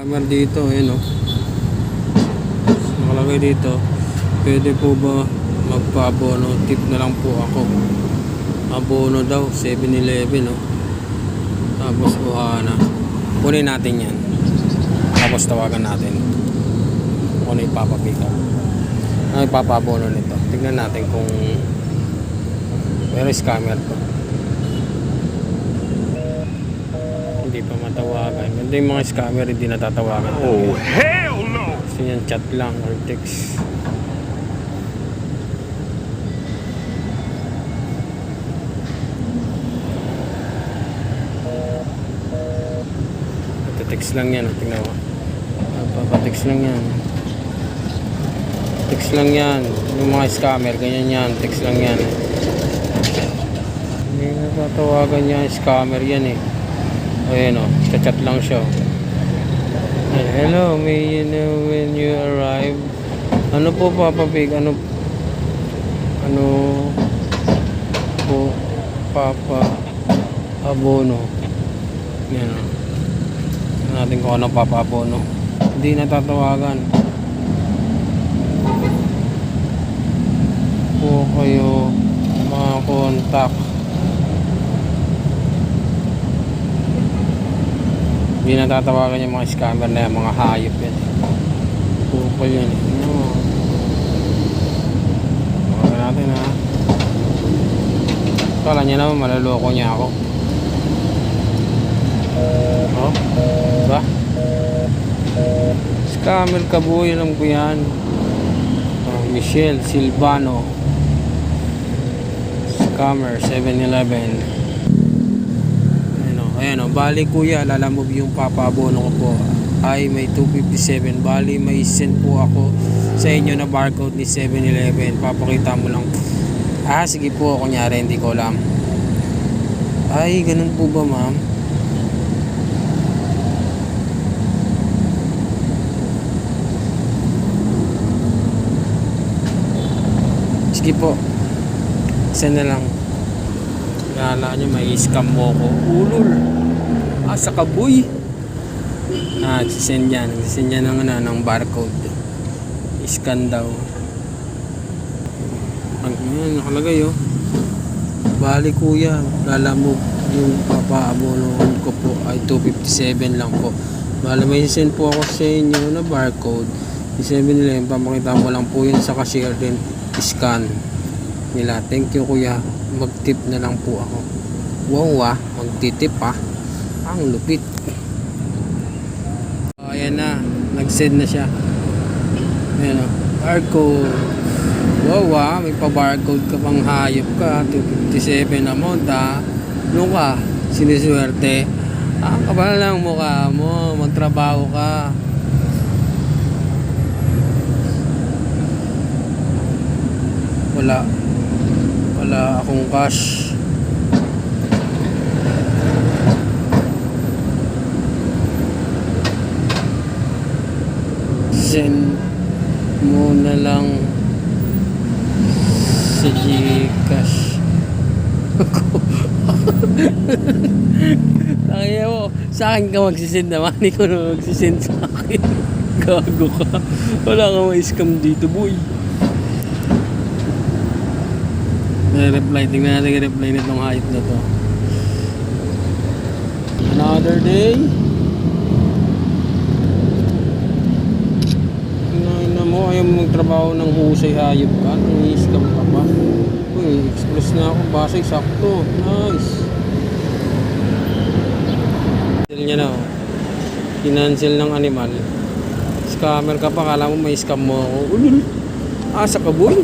Camera dito, ayun o. Nakalagay dito. Pwede po ba magpa-abono? Tip na lang po ako. Abono daw, 7-Eleven o. Tapos na. Kunin natin yan. Tapos tawagan natin. Kung ano ipapapick up. Ano ipapabono nito. Tignan natin kung where is camera to. Hindi pa matawagan. Ganda yung mga scammer, hindi natatawagan. Oh, hell no! Kasi yan chat lang or text. Text lang yan, tingnan mo. Papatext lang yan. Text lang yan. Yung mga scammer, ganyan yan. Text lang yan. Hindi natatawagan yan. Scammer yan eh. Ayan o, chat lang siya. Hello, may you know when you arrive? Ano po Papa Pig? Ano po Papa Abono? Yan o. Natin kung anong papabono. Hindi natatawagan po kayo mga contact. Hindi natatawagan yung mga scammer na yan, mga hayop yan po pa yan. Tawagan natin ha. Kala niya naman malaloko niya ako. Oh, diba? Scammer ka boy, alam ko yan. Michelle Silvano, scammer, 7-Eleven. Ayan o, bali kuya, lalamove yung papabono ko po ay may 257. Bali may send po ako sa inyo na barcode ni 7-Eleven. Papakita mo lang. Sige po, kunyari hindi ko alam. Ay, ganun po ba ma'am? Sige po, send na lang. Kala nyo may scam mo ko. Ulul, sa kaboy. Send yan. Send yan ng barcode. Scan daw. Yan, nakalagay oh. Bali kuya, lalamog yung papaabono ko po ay 257 lang po. Bali may send po ako sa inyo na barcode. 7-Eleven, pamakita mo lang po yun sa cashier din. Scan nila. Thank you kuya, magtip na lang po ako. Wow magtitip ang lupit. Ayan na, nag-send na siya. Ayan o, barcode. Wow may pa-barcode ka pang hayop ka. 257 amount ano ka, siniswerte. Kapal lang mukha mo, magtrabaho ka. Wala akong cash. Send mo na lang sa Gcash. Kaya mo, sa akin ka magsisend naman. Hindi ko na magsisend sa akin. Gago ka. Wala kang ma-scam dito boy. Reply, tingnan natin yung reply nitong hayop na to. Another day. Tingnan mo, ayaw mo magtrabaho ng husay, hayop ka. Nang-i-scam ka pa. Uy, express na ako, basay, sakto. Nice. Cancel niya na oh. Kinancel ng animal. Scammer ka pa, kala mo may scam mo ako. Ulul, sa kaboy.